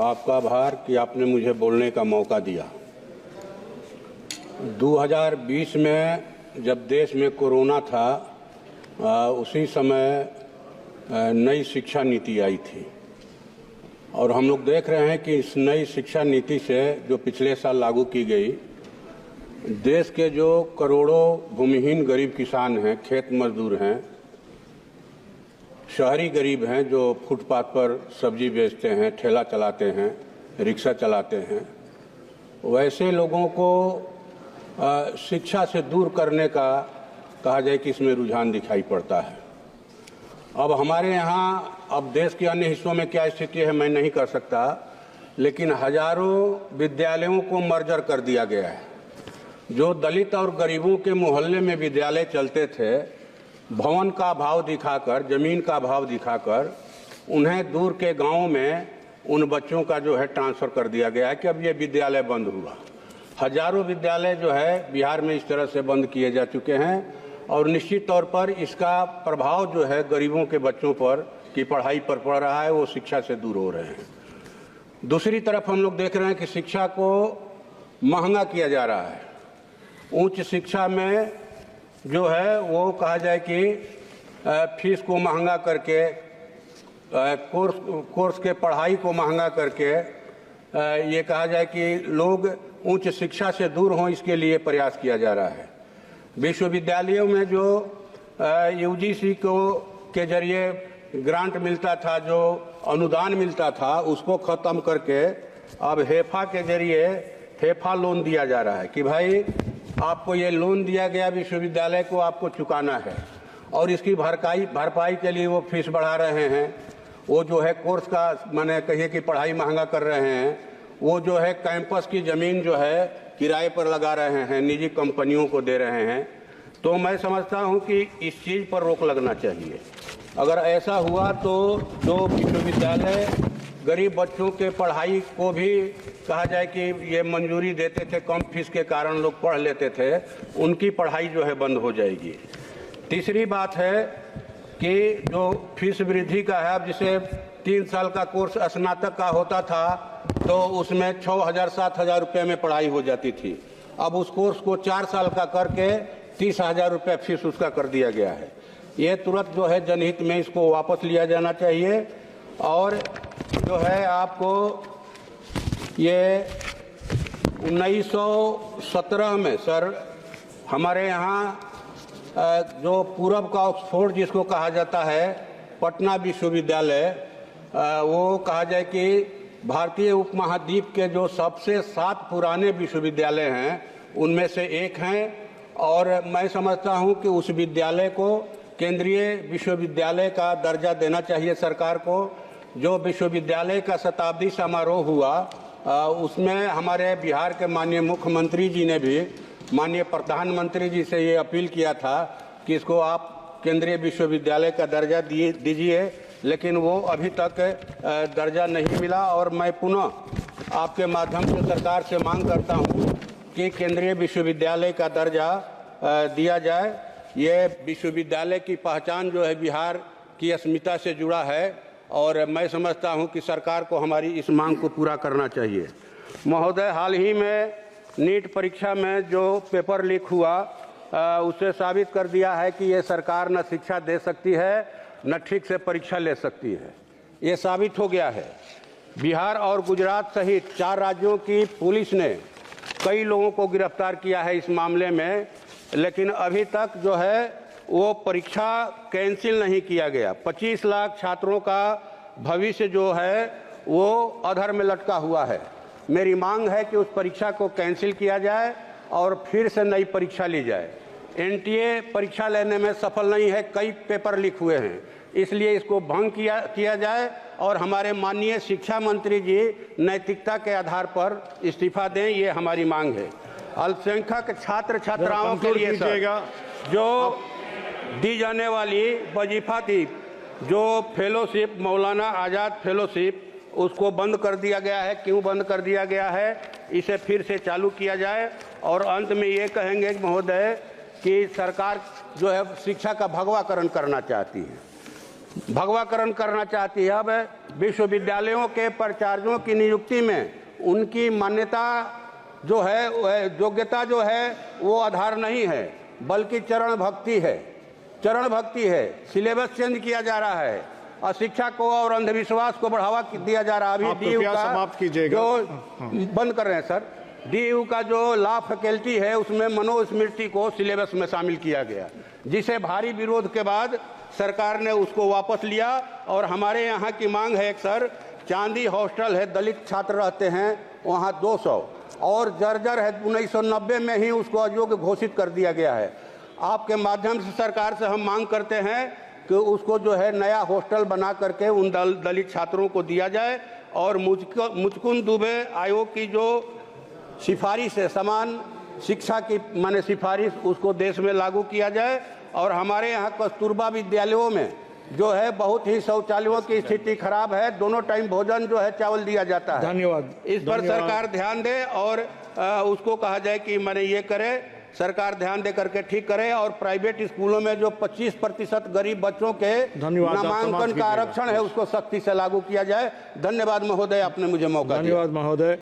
आपका आभार कि आपने मुझे बोलने का मौका दिया। 2020 में जब देश में कोरोना था, उसी समय नई शिक्षा नीति आई थी और हम लोग देख रहे हैं कि इस नई शिक्षा नीति से जो पिछले साल लागू की गई, देश के जो करोड़ों भूमिहीन गरीब किसान हैं, खेत मजदूर हैं, शहरी गरीब हैं जो फुटपाथ पर सब्जी बेचते हैं, ठेला चलाते हैं, रिक्शा चलाते हैं, वैसे लोगों को शिक्षा से दूर करने का कहा जाए कि इसमें रुझान दिखाई पड़ता है। अब हमारे यहाँ, अब देश के अन्य हिस्सों में क्या स्थिति है मैं नहीं कर सकता, लेकिन हजारों विद्यालयों को मर्जर कर दिया गया है। जो दलित और गरीबों के मोहल्ले में विद्यालय चलते थे, भवन का भाव दिखाकर, जमीन का भाव दिखाकर उन्हें दूर के गांव में उन बच्चों का जो है ट्रांसफ़र कर दिया गया है कि अब ये विद्यालय बंद हुआ। हजारों विद्यालय जो है बिहार में इस तरह से बंद किए जा चुके हैं और निश्चित तौर पर इसका प्रभाव जो है गरीबों के बच्चों पर की पढ़ाई पर पड़ रहा है, वो शिक्षा से दूर हो रहे हैं। दूसरी तरफ हम लोग देख रहे हैं कि शिक्षा को महंगा किया जा रहा है। उच्च शिक्षा में जो है वो कहा जाए कि फीस को महंगा करके, कोर्स के पढ़ाई को महंगा करके, ये कहा जाए कि लोग उच्च शिक्षा से दूर हों, इसके लिए प्रयास किया जा रहा है। विश्वविद्यालयों में जो यूजीसी के जरिए ग्रांट मिलता था, जो अनुदान मिलता था, उसको ख़त्म करके अब हेफा के जरिए हेफा लोन दिया जा रहा है कि भाई आपको ये लोन दिया गया विश्वविद्यालय को, आपको चुकाना है और इसकी भरपाई के लिए वो फीस बढ़ा रहे हैं। वो जो है कोर्स का माने कहिए कि पढ़ाई महंगा कर रहे हैं। वो जो है कैंपस की ज़मीन जो है किराए पर लगा रहे हैं, निजी कंपनियों को दे रहे हैं। तो मैं समझता हूं कि इस चीज़ पर रोक लगना चाहिए। अगर ऐसा हुआ तो जो विश्वविद्यालय गरीब बच्चों के पढ़ाई को भी कहा जाए कि ये मंजूरी देते थे, कम फीस के कारण लोग पढ़ लेते थे, उनकी पढ़ाई जो है बंद हो जाएगी। तीसरी बात है कि जो फीस वृद्धि का है, अब जैसे 3 साल का कोर्स स्नातक का होता था तो उसमें 6,000-7,000 रुपये में पढ़ाई हो जाती थी। अब उस कोर्स को 4 साल का करके 30,000 रुपये फीस उसका कर दिया गया है। ये तुरंत जो है जनहित में इसको वापस लिया जाना चाहिए। और जो है आपको ये 1917 में सर हमारे यहाँ जो पूरब का ऑक्सफोर्ड जिसको कहा जाता है, पटना विश्वविद्यालय, वो कहा जाए कि भारतीय उपमहाद्वीप के जो सबसे 7 पुराने विश्वविद्यालय हैं उनमें से एक हैं। और मैं समझता हूं कि उस विद्यालय को केंद्रीय विश्वविद्यालय का दर्जा देना चाहिए सरकार को। जो विश्वविद्यालय का शताब्दी समारोह हुआ, उसमें हमारे बिहार के माननीय मुख्यमंत्री जी ने भी माननीय प्रधानमंत्री जी से ये अपील किया था कि इसको आप केंद्रीय विश्वविद्यालय का दर्जा दीजिए, लेकिन वो अभी तक दर्जा नहीं मिला। और मैं पुनः आपके माध्यम से सरकार से मांग करता हूं कि केंद्रीय विश्वविद्यालय का दर्जा दिया जाए। ये विश्वविद्यालय की पहचान जो है बिहार की अस्मिता से जुड़ा है और मैं समझता हूं कि सरकार को हमारी इस मांग को पूरा करना चाहिए। महोदय, हाल ही में नीट परीक्षा में जो पेपर लीक हुआ, उससे साबित कर दिया है कि ये सरकार न शिक्षा दे सकती है, न ठीक से परीक्षा ले सकती है। ये साबित हो गया है। बिहार और गुजरात सहित 4 राज्यों की पुलिस ने कई लोगों को गिरफ्तार किया है इस मामले में, लेकिन अभी तक जो है वो परीक्षा कैंसिल नहीं किया गया। 25 लाख छात्रों का भविष्य जो है वो अधर में लटका हुआ है। मेरी मांग है कि उस परीक्षा को कैंसिल किया जाए और फिर से नई परीक्षा ली जाए। एनटीए परीक्षा लेने में सफल नहीं है, कई पेपर लीक हुए हैं, इसलिए इसको भंग किया जाए और हमारे माननीय शिक्षा मंत्री जी नैतिकता के आधार पर इस्तीफा दें, ये हमारी मांग है। अल्पसंख्यक छात्र छात्राओं के लिए जो दी जाने वाली वजीफा थी, जो फेलोशिप, मौलाना आज़ाद फेलोशिप, उसको बंद कर दिया गया है। क्यों बंद कर दिया गया है, इसे फिर से चालू किया जाए। और अंत में ये कहेंगे महोदय कि सरकार जो है शिक्षा का भगवाकरण करना चाहती है, भगवाकरण करना चाहती है। अब विश्वविद्यालयों के प्राचार्यों की नियुक्ति में उनकी मान्यता जो है, योग्यता जो है वो आधार नहीं है, बल्कि चरण भक्ति है। चरण भक्ति है। सिलेबस चेंज किया जा रहा है, अशिक्षा को और अंधविश्वास को बढ़ावा दिया जा रहा है। अभी DU का समाप्त कीजिएगा, जो बंद कर रहे हैं सर, DU का जो लॉ फैकल्टी है उसमें मनुस्मृति को सिलेबस में शामिल किया गया, जिसे भारी विरोध के बाद सरकार ने उसको वापस लिया। और हमारे यहाँ की मांग है एक सर, चांदी हॉस्टल है, दलित छात्र रहते हैं वहाँ 200, और जर्जर है 1990 में ही उसको अयोग्य घोषित कर दिया गया है। आपके माध्यम से सरकार से हम मांग करते हैं कि उसको जो है नया हॉस्टल बना करके उन दलित छात्रों को दिया जाए, और मुचकुंद दुबे आयोग की जो सिफारिश है, समान शिक्षा की माने सिफारिश, उसको देश में लागू किया जाए। और हमारे यहाँ कस्तूरबा विद्यालयों में जो है बहुत ही शौचालयों की स्थिति खराब है, दोनों टाइम भोजन जो है चावल दिया जाता है। धन्यवाद। इस पर सरकार ध्यान दे और उसको कहा जाए कि मैंने ये करे, सरकार ध्यान दे करके ठीक करे। और प्राइवेट स्कूलों में जो 25% गरीब बच्चों के नामांकन का आरक्षण है उसको सख्ती से लागू किया जाए। धन्यवाद महोदय, आपने मुझे मौका दिया। धन्यवाद महोदय।